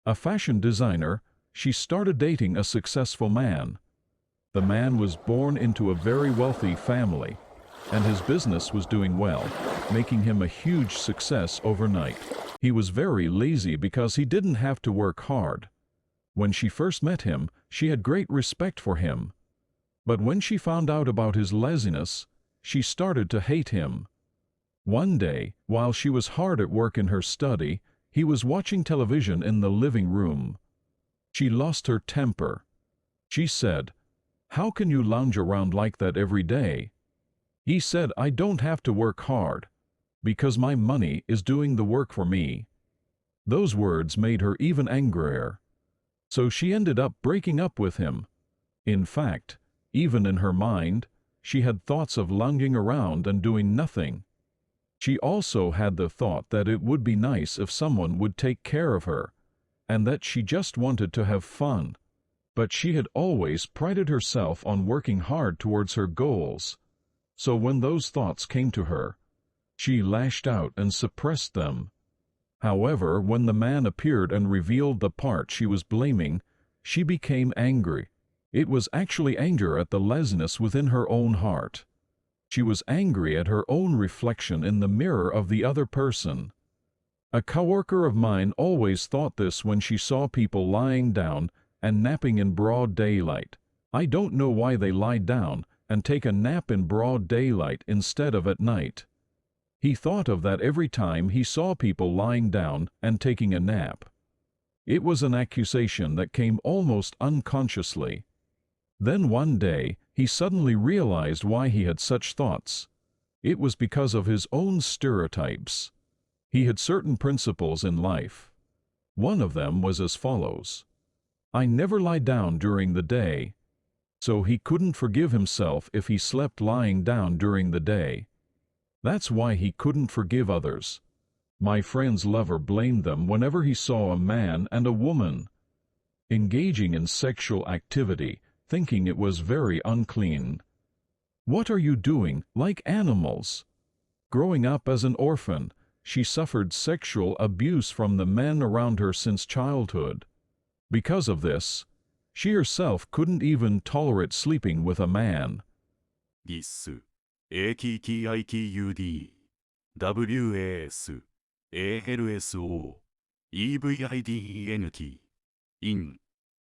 A fashion designer, she started dating a successful man. The man was born into a very wealthy family, and his business was doing well, making him a huge success overnight. He was very lazy because he didn't have to work hard. When she first met him, she had great respect for him. But when she found out about his laziness, she started to hate him. One day, while she was hard at work in her study, he was watching television in the living room. She lost her temper. She said, "How can you lounge around like that every day?" He said, "I don't have to work hard, because my money is doing the work for me." Those words made her even angrier. So she ended up breaking up with him. In fact, even in her mind, she had thoughts of lounging around and doing nothing. She also had the thought that it would be nice if someone would take care of her, and that she just wanted to have fun. But she had always prided herself on working hard towards her goals. So when those thoughts came to her, she lashed out and suppressed them. However, when the man appeared and revealed the part she was blaming, she became angry. It was actually anger at the laziness within her own heart. She was angry at her own reflection in the mirror of the other person. A coworker of mine always thought this when she saw people lying down and napping in broad daylight. I don't know why they lie down and take a nap in broad daylight instead of at night. He thought of that every time he saw people lying down and taking a nap. It was an accusation that came almost unconsciously. Then one day, he suddenly realized why he had such thoughts. It was because of his own stereotypes. He had certain principles in life. One of them was as follows: I never lie down during the day. So he couldn't forgive himself if he slept lying down during the day. That's why he couldn't forgive others. My friend's lover blamed them whenever he saw a man and a woman engaging in sexual activity, thinking it was very unclean. What are you doing, like animals? Growing up as an orphan, she suffered sexual abuse from the men around her since childhood. Because of this, she herself couldn't even tolerate sleeping with a man. GIS, AKTIKUD, WAS, ALSO, EVIDENT, IN,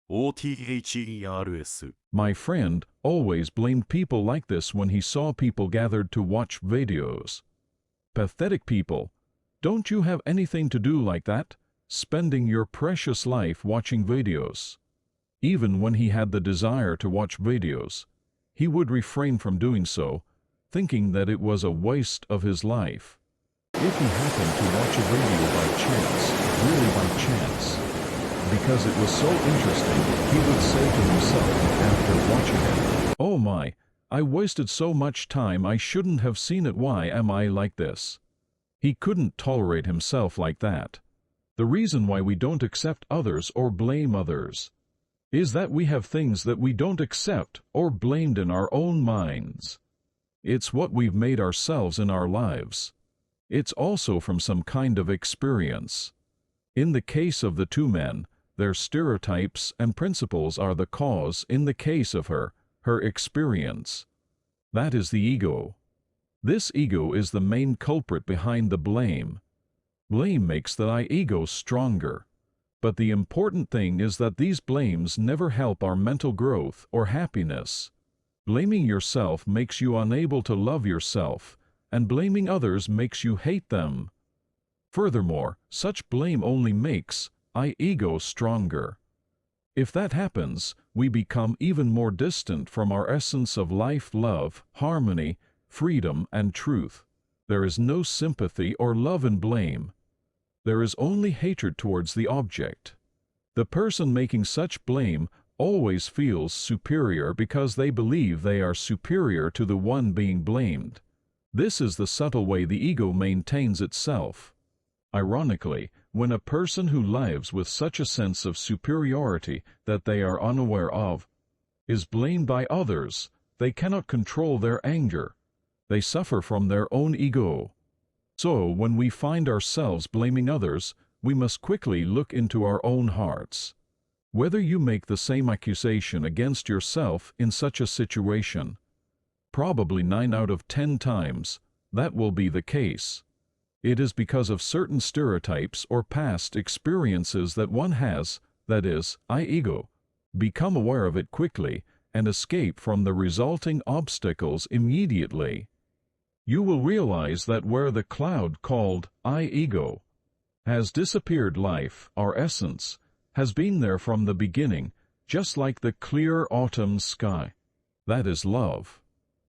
OTHERS. My friend always blamed people like this when he saw people gathered to watch videos. Pathetic people. Don't you have anything to do like that, spending your precious life watching videos? Even when he had the desire to watch videos, he would refrain from doing so, thinking that it was a waste of his life. If he happened to watch a video by chance, really by chance, because it was so interesting, he would say to himself after watching it, "Oh my, I wasted so much time, I shouldn't have seen it, why am I like this?" He couldn't tolerate himself like that. The reason why we don't accept others or blame others is that we have things that we don't accept or blamed in our own minds. It's what we've made ourselves in our lives. It's also from some kind of experience. In the case of the two men, their stereotypes and principles are the cause. In the case of her experience. That is the ego. This ego is the main culprit behind the blame. Blame makes the ego stronger. But the important thing is that these blames never help our mental growth or happiness. Blaming yourself makes you unable to love yourself, and blaming others makes you hate them. Furthermore, such blame only makes our ego stronger. If that happens, we become even more distant from our essence of life, love, harmony, freedom, and truth. There is no sympathy or love in blame. There is only hatred towards the object. The person making such blame always feels superior because they believe they are superior to the one being blamed. This is the subtle way the ego maintains itself. Ironically, when a person who lives with such a sense of superiority that they are unaware of is blamed by others, they cannot control their anger. They suffer from their own ego. So when we find ourselves blaming others, we must quickly look into our own hearts. Whether you make the same accusation against yourself in such a situation, probably 9 out of 10 times, that will be the case. It is because of certain stereotypes or past experiences that one has, that is, ego, become aware of it quickly and escape from the resulting obstacles immediately. You will realize that where the cloud called ego has disappeared, life, our essence, has been there from the beginning, just like the clear autumn sky. That is love.